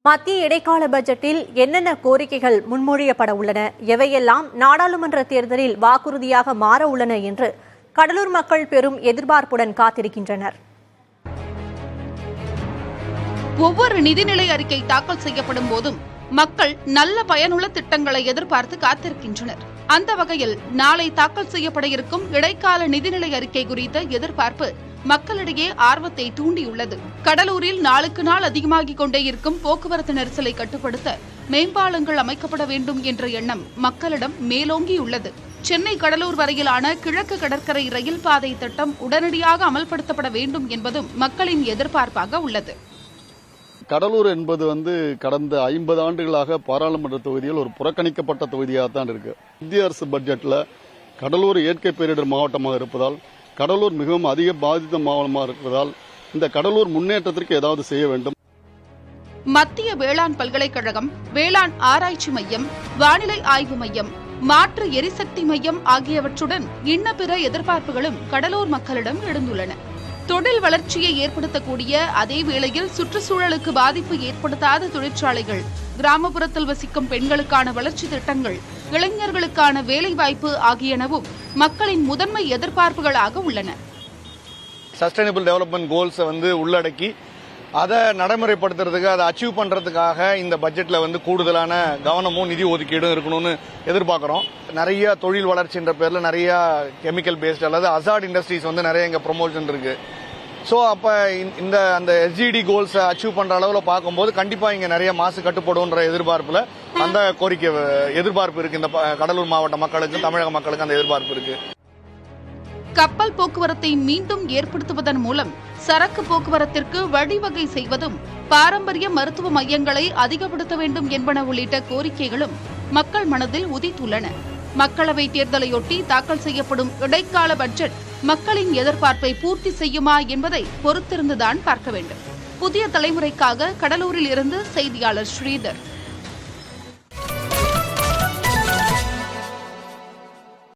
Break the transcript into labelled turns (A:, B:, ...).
A: மத்திய இடைக்கால பட்ஜெட்டில் என்னென்ன கோரிக்கைகள் முன்மொழியப்பட உள்ளன, எவையெல்லாம் நாடாளுமன்ற தேர்தலில் வாக்குறுதியாக மாற உள்ளன என்று கடலூர் மக்கள் பெரும் எதிர்பார்ப்புடன் காத்திருக்கின்றனர்.
B: ஒவ்வொரு நிதிநிலை அறிக்கை தாக்கல் செய்யப்படும் போதும் மக்கள் நல்ல பயனுள்ள திட்டங்களை எதிர்பார்த்து காத்திருக்கின்றனர். அந்த வகையில் நாளை தாக்கல் செய்யப்பட இருக்கும் இடைக்கால நிதிநிலை அறிக்கை குறித்த எதிர்பார்ப்பு மக்களிடையே ஆர்வத்தை தூண்டியுள்ளது. கடலூரில் நாளுக்கு நாள் அதிகமாகிக் கொண்டே இருக்கும் போக்குவரத்து நெரிசலை கட்டுப்படுத்த மேம்பாலங்கள் அமைக்கப்பட வேண்டும் என்ற எண்ணம் மக்களிடம் மேலோங்கியுள்ளது. சென்னை கடலூர் வரையிலான கிழக்கு கடற்கரை ரயில் பாதை திட்டம் உடனடியாக அமல்படுத்தப்பட வேண்டும் என்பதும் மக்களின் எதிர்பார்ப்பாக உள்ளது.
C: கடலூர் என்பது கடந்த 50 ஆண்டுகளாக பாராளுமன்ற தொகுதியில் ஒரு புறக்கணிக்கப்பட்ட தொகுதியாக தான் இருக்கு. இந்திய அரசு பட்ஜெட்ல கடலூர் இயற்கை பேரிடர் மாவட்டமாக இருப்பதால், கடலூர் மிகவும் அதிக பாதித்த மாவட்டமாக இருப்பதால் இந்த கடலூர் முன்னேற்றத்திற்கு ஏதாவது செய்ய வேண்டும்.
B: மத்திய வேளாண் பல்கலைக்கழகம், வேளாண் ஆராய்ச்சி மையம், வானிலை ஆய்வு மையம், மாற்று எரிசக்தி மையம் ஆகியவற்றுடன் இன்ன பிற எதிர்பார்ப்புகளும் கடலூர் மக்களிடம் எழுந்துள்ளன. தொழில் வளர்ச்சியை ஏற்படுத்தக்கூடிய அதே வேளையில் சுற்றுச்சூழலுக்கு பாதிப்பு ஏற்படுத்தாத தொழிற்சாலைகள், கிராமப்புறத்தில் வசிக்கும் பெண்களுக்கான வளர்ச்சி திட்டங்கள், இளைஞர்களுக்கான வேலைவாய்ப்பு ஆகியனவும் மக்களின் முதன்மை எதிர்பார்ப்புகளாக உள்ளன.
D: சஸ்டைனபிள் டெவலப்மெண்ட் கோல்ஸ் உள்ளடக்கி அதை நடைமுறைப்படுத்துறதுக்கு, அதை அச்சீவ் பண்றதுக்காக இந்த பட்ஜெட்ல கூடுதலான கவனமும் நிதி ஒதுக்கீடும் இருக்கணும்னு எதிர்பார்க்கிறோம். நிறைய தொழில் வளர்ச்சின்ற பேர்ல நிறைய கெமிக்கல் பேஸ்ட் அல்லது அசாட் இண்டஸ்ட்ரீஸ் நிறைய இங்க ப்ரொமோஷன் இருக்கு. ஸோ அப்ப அந்த எஸ்ஜிடி கோல்ஸை அச்சீவ் பண்ற அளவில் பார்க்கும்போது கண்டிப்பா இங்க நிறைய மாசு கட்டுப்படுன்ற எதிர்பார்ப்புல அந்த கோரிக்கை எதிர்பார்ப்பு இருக்கு. இந்த கடலூர் மாவட்ட மக்களுக்கும் தமிழக மக்களுக்கும் அந்த எதிர்பார்ப்பு இருக்கு.
B: கப்பல் போக்குவரத்தை மீண்டும் ஏற்படுத்துவதன் மூலம் சரக்கு போக்குவரத்திற்கு வழிவகை செய்வதும், பாரம்பரிய மருத்துவ மையங்களை அதிகப்படுத்த வேண்டும் என்பன உள்ளிட்ட கோரிக்கைகளும் மக்கள் மனதில் உதித்துள்ளன. மக்களவை தேர்தலையொட்டி தாக்கல் செய்யப்படும் இடைக்கால பட்ஜெட் மக்களின் எதிர்பார்ப்பை பூர்த்தி செய்யுமா என்பதை பொறுத்திருந்துதான் பார்க்க வேண்டும். புதிய தலைமுறைக்காக கடலூரில் இருந்து செய்தியாளர் ஸ்ரீதர்.